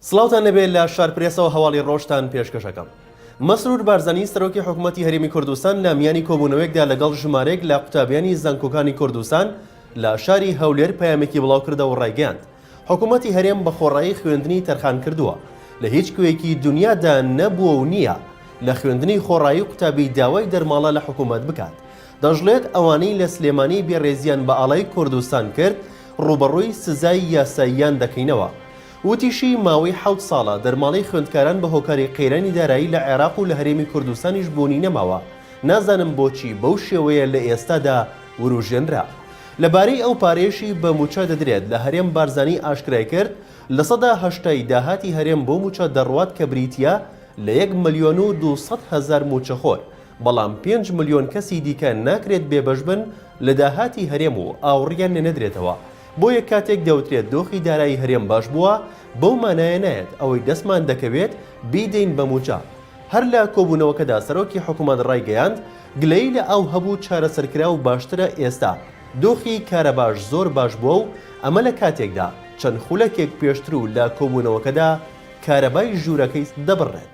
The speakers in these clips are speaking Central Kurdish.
سڵاوتان لەبێت لە شارپرێسەوە هەواڵی ڕۆژتان پێشکەشەکەم. مەسرور بارزانی سەرۆکی حکوومەتی هەرێمی کوردستان لە میانی کۆبوونەوەیەکدا لەگەڵ ژمارەیەک لە قوتابیانی زانکۆکانی کوردستان لە شاری هەولێر پەیامێکی بڵاو کردەوە و ڕایگەیاند حکوومەتی هەرێم بە خۆڕایی خوێندنی تەرخان کردووە لە هیچ کوێیەکی دنیادا نەبووە و نییە لە خوێندنی خۆڕایی قوتابی داوای دەرماڵە لە حکوومەت بکات. دەژڵێت ئەوانەی لە سلێمانی بێڕێزیان بە ئاڵای کوردستان کرد ڕوبەڕووی سزای یاساییان دەکەینەوە. وتیشی ماوەی 7 ساڵە دەرماڵەی خوێندکاران بە هۆکاری قەیرانی دارایی لە عێراق و لە هەرێمی کوردستانیش بوونی نەماوە. نازانم بۆچی بەو شێوەیە لە ئێستادا وروژێنرا. لەبارەی ئەو پارێشی بە موچە دەدرێت لە هەرێم بارزانی ئاشکرای کرد لە سەدا هەشتای داهاتی هەرێم بۆ موچە دەڕوات کە بریتیە لە 1,200,000 موچەخۆر، بەڵام 5 ملیۆن کەسی دیکە ناکرێت بێبەش بن لە داهاتی هەرێم و ئاوڕیان نەدرێتەوە. بۆ یەک کاتێک دەوترێت دۆخی دارایی هەرێم باش بووە، بەو مانایە نایەت ئەوەی دەستمان دەکەوێت بیدەین بە موچە. هەر لە کۆبوونەوەکەدا سەرۆکی حکوومەت ڕایگەیاند گلەی لە ئەو هەبوو چارەسەرکرا و باشترە ئێستا دۆخی کارە باش زۆر باش بووە و ئەمە لە کاتێکدا چەند خولەکێک پێشتر و لە کۆبوونەوەکەدا کارەبای ژوورەکەی دەبڕێت.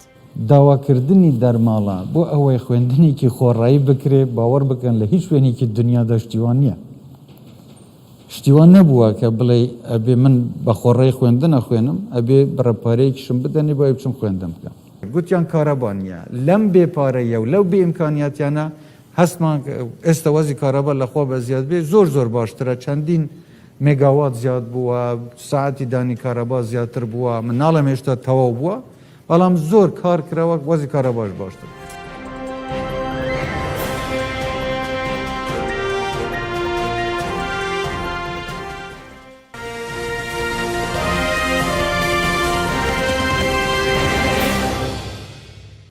داواکردنی دەرماڵە بۆ ئەوەی خوێندنێکی خۆڕایی بکرێ باوەڕ بکەن لە هیچ شوێنێکی دنیادا شتیوان نییە. شتیوان نەبووە کە بڵێ ئەبێ من بە خۆڕای خوێندن نەخوێنم ئەبێ بڕەپارەیەکیشم بدەنێ بۆ بچم خوێندم بکەم. گوتیان کارەبانیە لەم بێپارەیە و لەو بێ ئیمکانیاتیانە هەستمان ئێستا وەزی کارەبا لەخوا بە زیاد بێ زۆر باشترە. چەندین مێگاوات زیاد بووە، ساعتی دانی کارەبا زیاتر بووە، من ناڵێم هێشتا تەواو بووە، بەڵام زۆر کار کراوە وەزی کارەباش باشتر.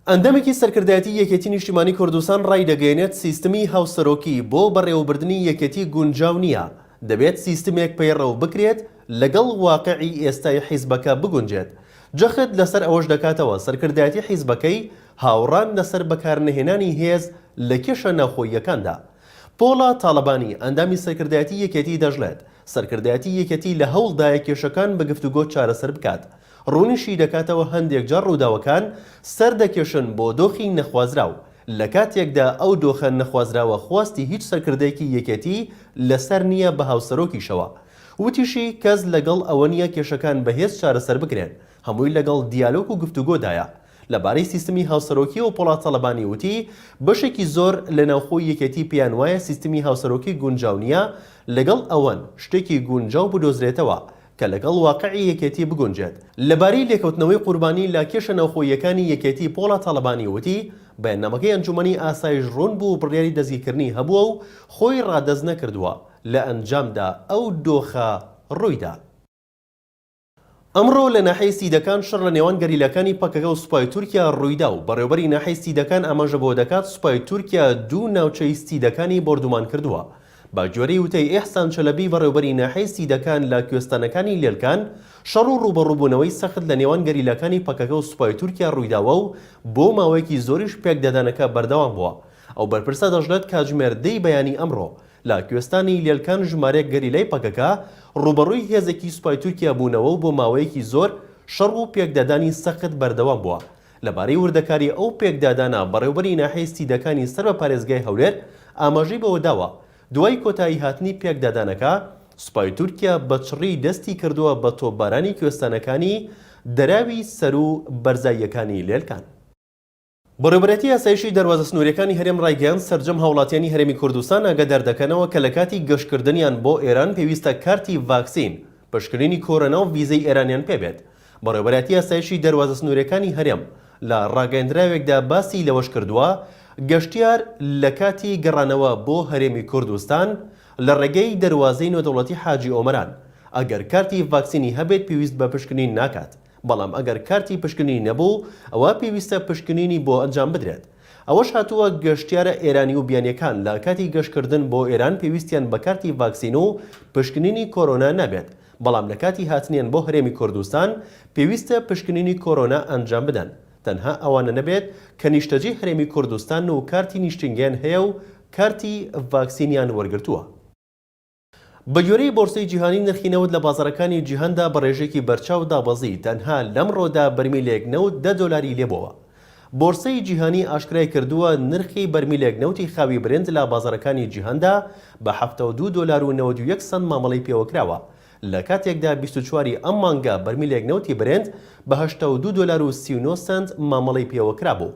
ئەندەمێکی سەرکردایەتی یەکێتی نیشتیمانی کوردستان ڕای دەگەێنێت سیستمی هاوسەرۆکی بۆ بەڕێوەبردننی یەکێتی گونجاو نییە، دەبێت سیستمێک پەیڕەو بکرێت لەگەڵ واقعی ئێستای حیزبەکە بگونجێت. جەخت لەسەر ئەوەش دەکاتەوە سەرکردایەتی حیزبەکەی هاوڕان لەسەر بەکارنهێنانی هێز لە کێشە ناوخۆییەکاندا. پۆڵە تاڵەبانی ئەندامی سەرکردایەتی یەکێتی دەژڵێت سەرکردایەتی یەکێتی لە هەوڵدایە کێشەکان بە گفتوگۆ چارەسەر بکات. ڕوونیشی دەکاتەوە هەندێک جار ڕووداوەکان سەر دەکێشن بۆ دۆخی نەخوازراو لە کاتێکدا ئەو دۆخە نەخوازراوە خواستی هیچ سەرکردەیەکی یەکێتی لەسەر نییە بە هاوسەرۆکیشەوە. وتیشی کەس لەگەڵ ئەوە نییە کێشەکان بەهێز چارەسەر بکرێن، هەمووی لەگەڵ دیالۆگ و گفتوگۆدایە. لەبارەی سیستمی هاوسەرۆکی و پۆڵە تەڵەبانی وتی بەشێکی زۆر لە ناوخۆی یەکێتی پێیان وایە سیستمی هاوسەرۆکی گونجاو نییە، لەگەڵ ئەوەن شتێکی گونجاو بدۆزرێتەوە کە لەگەڵ واقعی یەکێتی بگونجێت. لەبارەی لێکەوتنەوەی قوربانی لە کێشە ناوخۆییەکانی یەکێتی پۆڵە تاڵەبانی وتی بەیاننامەکەی ئەنجومەنی ئاسایش ڕوون بوو بڕیاری دەستگیرکردنی هەبووە و خۆی ڕادەست نەکردووە، لە ئەنجامدا ئەو دۆخە ڕوویدا. ئەمڕۆ لە ناحەی سیدەکان شەڕ لە نێوان گەریلەکانی پەکەکە و سوپای تورکیا ڕوویدا و بەڕێوەبەری ناحەی سیدەکان ئاماژە بۆ دەکات سوپای تورکیا دوو ناوچەی سیدەکانی بردومان کردووە. باگوێرەی وتەی ئێحسان چەلەبی بەڕێوەبەری ناحەی سیدەکان لە کوێستانەکانی لێلکان شەڕ و ڕوبەڕووبوونەوەی سەخت لە نێوان گەریلەکانی پەکەکە و سوپای تورکیا ڕوویداوە و بۆ ماوەیەکی زۆریش پێکدادانەکە بەردەوام بووە. ئەو بەرپرسە دەژڵێت کاتژمێر 10 بەیانی ئەمڕۆ لە کوێستانی لێلکان ژمارەیەک گەریلەی پەکەکە ڕوبەڕووی هێزێکی سوپای تورکیا بوونەوە و بۆ ماوەیەکی زۆر شەڕ و پێکدادانی سەخت بەردەوام بووە. لەبارەی وردەکاری ئەو پێکدادانە بەڕێوەبەری ناحەی سیدەکانی سەر بە پارێزگای هەولێر ئاماژەی بەوە داوە دوای کۆتایی هاتنی پێکدادانەکە سوپای تورکیا بەچڕی دەستی کردووە بە تۆپبارانی کوێستانەکانی دەراوی سەر و بەرزاییەکانی لێلکان. بەڕێوەبەرەتی یاسایشی دەروازە سنووریەکانی هەرێم ڕایگەیاند سەرجەم هاوڵاتیانی هەرێمی کوردستان ئاگادار دەکەنەوە کە لە کاتی گەشتکردنیان بۆ ئێران پێویستە کارتی ڤاکسین پشکنینی کۆرۆنا و ڤیزەی ئێرانیان پێبێت. بەڕێوەبەرەتی یاسایشی دەروازە سنووریەکانی هەرێم لە ڕاگەیاندراوێکدا باسی لەوەش کردووە گەشتیار لە کاتی گەڕانەوە بۆ هەرێمی کوردستان لە ڕێگەی دەروازەی نۆدەوڵەتی حاجی ئۆمەران ئەگەر کارتی ڤاکسینی هەبێت پێویست بە پشکنین ناکات، بەڵام ئەگەر کارتی پشکنینی نەبوو ئەوە پێویستە پشکنینی بۆ ئەنجام بدرێت. ئەوەش هاتووە گەشتیارە ئێرانی و بیانیەکان لە کاتی گەشتکردن بۆ ئێران پێویستیان بە کارتی ڤاکسین و پشکنینی کۆرۆنا نابێت، بەڵام لە کاتی هاتنیان بۆ هەرێمی کوردستان پێویستە پشکنینی کۆرۆنا ئەنجام بدەن. تەنها ئەوانە نەبێت کە نیشتەجی هەرێمی کوردستان و کارتی نیشتنگیان هەیە و کارتی ڤاکسینیان وەرگرتووە. بە گوێرەی بۆرسەی جیهانی نرخی نەوت لە بازاڕەکانی جیهاندا بە ڕێژێکی بەرچاو دابەزی تەنها لەمڕۆدا بەرمیلێک نەوت 10 دۆلاری لێبەوە. بۆرسەی جیهانی ئاشکرای کردووە نرخی بەرمیلێک نەوتی خاوی برنج لە بازاڕەکانی جیهاندا بە 72 دۆلار و 91 سنت مامەڵەی پێوەکراوە، لە کاتێکدا 24 ئەم مانگە بەرمیلێک نەوتی برنج بە 82 دۆلار و 39 سنت مامەڵەی پێوەکرا بوو.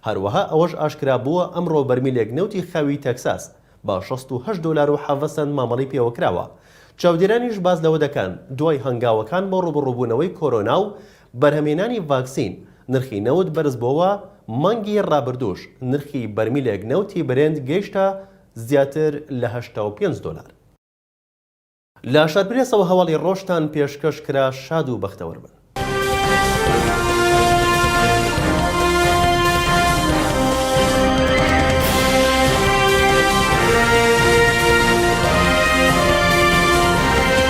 هەروەها ئەوەش ئاشکرا بووە ئەمڕۆ بەرمیلێک نەوتی خاوی تەکساس بە 68 دۆلار و 7 سنت مامەڵەی پێوەکراوە. چاودێرانیش باز لەوە دەکەن دوای هەنگاوەکان بۆ ڕوبڕووبوونەوەی کۆرۆنا و بەرهەمێنانی ڤاکسین نرخی نەوت بەرز بووە. مانگی ڕابردووش نرخی بەرمیلێک نەوتی برنج گەیشتە زیاتر لە 85 دۆلار. لە شارپرێسەوە هەواڵی ڕۆژتان پێشکەش کرا، شاد و بەختەوەربن.